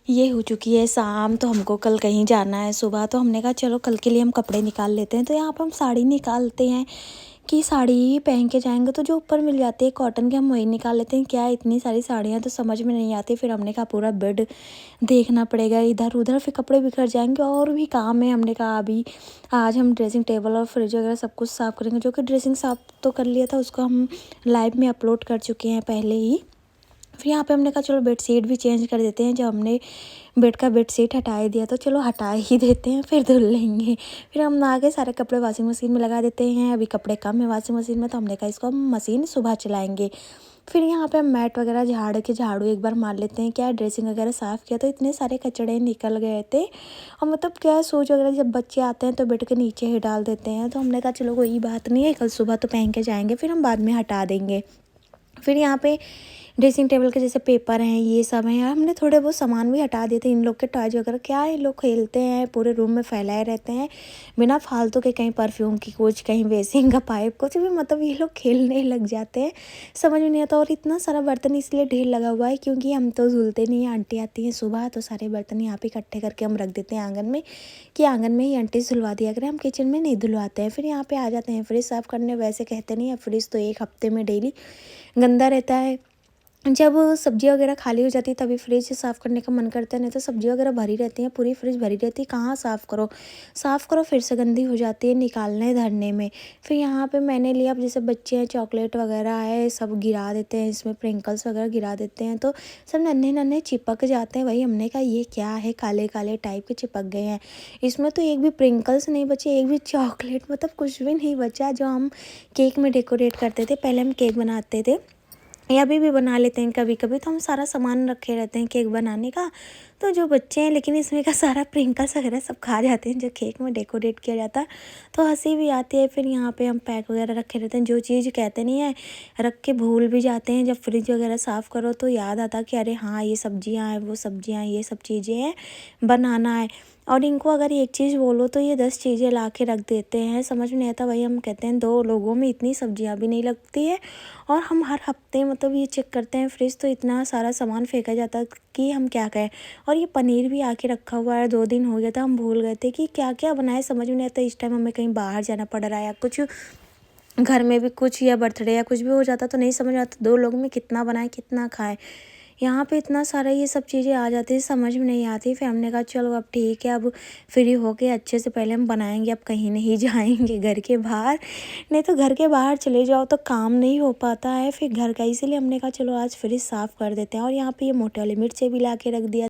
ये हो चुकी है शाम, तो हमको कल कहीं जाना है सुबह, तो हमने कहा चलो कल के लिए हम कपड़े निकाल लेते हैं। तो यहाँ पर हम साड़ी निकालते हैं कि साड़ी ही पहन के जाएंगे, तो जो ऊपर मिल जाती है कॉटन की हम वही निकाल लेते हैं। क्या इतनी सारी साड़ियाँ तो समझ में नहीं आती। फिर हमने कहा पूरा बेड देखना पड़ेगा, इधर उधर फिर कपड़े बिखर जाएंगे और भी काम है। हमने कहा अभी आज हम ड्रेसिंग टेबल और फ्रिज वगैरह सब कुछ साफ़ करेंगे, जो कि ड्रेसिंग साफ़ तो कर लिया था, उसको हम लाइव में अपलोड कर चुके हैं पहले ही। फिर यहाँ पे हमने कहा चलो बेडशीट भी चेंज कर देते हैं। जब हमने बेड का बेडशीट हटा ही दिया तो चलो हटा ही देते हैं, फिर धुल लेंगे। फिर हम आगे सारे कपड़े वॉशिंग मशीन में लगा देते हैं। अभी कपड़े कम है वॉशिंग मशीन में, तो हमने कहा इसको हम मशीन सुबह चलाएंगे। फिर यहाँ पे हम मैट वगैरह झाड़ू एक बार मार लेते हैं। क्या ड्रेसिंग वगैरह साफ़ किया तो इतने सारे कचड़े निकल गए थे। और मतलब क्या सोच वगैरह जब बच्चे आते हैं तो बेड के नीचे ही डाल देते हैं। तो हमने कहा चलो कोई बात नहीं है, कल सुबह तो पहन के जाएंगे, फिर हम बाद में हटा देंगे। फिर यहाँ पे ड्रेसिंग टेबल के जैसे पेपर हैं, ये सब हैं, हमने थोड़े बहुत सामान भी हटा दिए थे। इन लोग के टॉयज वगैरह क्या ये लोग खेलते हैं, पूरे रूम में फैलाए रहते हैं बिना फालतू के, कहीं परफ्यूम की कुछ, कहीं बेसिंग का पाइप कुछ भी, मतलब ये लोग खेलने लग जाते हैं, समझ में नहीं आता। और इतना सारा बर्तन इसलिए ढेर लगा हुआ है क्योंकि हम तो धुलते नहीं हैं। आंटी आती हैं सुबह तो सारे बर्तन यहाँ पे इकट्ठे करके हम रख देते हैं आँगन में, कि आँगन में ही आंटी धुलवा दिया करें, हम किचन में नहीं धुलवाते हैं। फिर यहाँ पे आ जाते हैं फ्रिज साफ़ करने। वैसे कहते नहीं है, फ्रिज तो एक हफ्ते में डेली गंदा रहता है। जब सब्ज़ी वगैरह खाली हो जाती है तभी फ्रिज साफ़ करने का मन करता है, नहीं तो सब्ज़ी वगैरह भरी रहती है, पूरी फ्रिज भरी रहती है, कहाँ साफ़ करो फिर से गंदी हो जाती है निकालने धरने में। फिर यहाँ पे मैंने लिया, अब जैसे बच्चे हैं चॉकलेट वगैरह है सब गिरा देते हैं, इसमें प्रिंकल्स वगैरह गिरा देते हैं तो सब नन्हे नन्हे चिपक जाते हैं। वही हमने कहा ये क्या है, काले काले टाइप के चिपक गए हैं। इसमें तो एक भी प्रिंकल्स नहीं बचे, एक भी चॉकलेट, मतलब कुछ भी नहीं बचा जो हम केक में डेकोरेट करते थे। पहले हम केक बनाते थे या अभी भी बना लेते हैं कभी कभी, तो हम सारा सामान रखे रहते हैं केक बनाने का। तो जो बच्चे हैं, लेकिन इसमें का सारा प्रिंकल्स वगैरह सब खा जाते हैं जो केक में डेकोरेट किया जाता है, तो हंसी भी आती है। फिर यहाँ पे हम पैक वगैरह रखे रहते हैं, जो चीज़ कहते नहीं है रख के भूल भी जाते हैं। जब फ्रिज वगैरह साफ़ करो तो याद आता कि अरे हाँ ये सब्जियाँ हैं, वो सब्जियाँ, ये सब चीज़ें हैं, बनाना है। और इनको अगर एक चीज़ बोलो तो ये 10 चीज़ें ला के रख देते हैं, समझ में नहीं आता। वही हम कहते हैं 2 लोगों में इतनी सब्जियां भी नहीं लगती है। और हम हर हफ्ते मतलब ये चेक करते हैं फ्रिज, तो इतना सारा सामान फेंका जाता है कि हम क्या कहें। और ये पनीर भी आके रखा हुआ है, 2 दिन हो गया था, हम भूल गए थे कि क्या क्या बनाए, समझ में नहीं आता। इस टाइम हमें कहीं बाहर जाना पड़ रहा है या कुछ घर में भी कुछ, या बर्थडे या कुछ भी हो जाता तो नहीं समझ में आता 2 लोगों में कितना बनाए कितना खाएं। यहाँ पे इतना सारा ये सब चीज़ें आ जाती है, समझ में नहीं आती। फिर हमने कहा चलो अब ठीक है, अब फ्री हो के अच्छे से पहले हम बनाएंगे, अब कहीं नहीं जाएंगे घर के बाहर। नहीं तो घर के बाहर चले जाओ तो काम नहीं हो पाता है फिर घर का, इसीलिए हमने कहा चलो आज फ्रिज साफ़ कर देते हैं। और यहाँ पे ये मोटे वाली मिर्चें भी ला के रख दिया।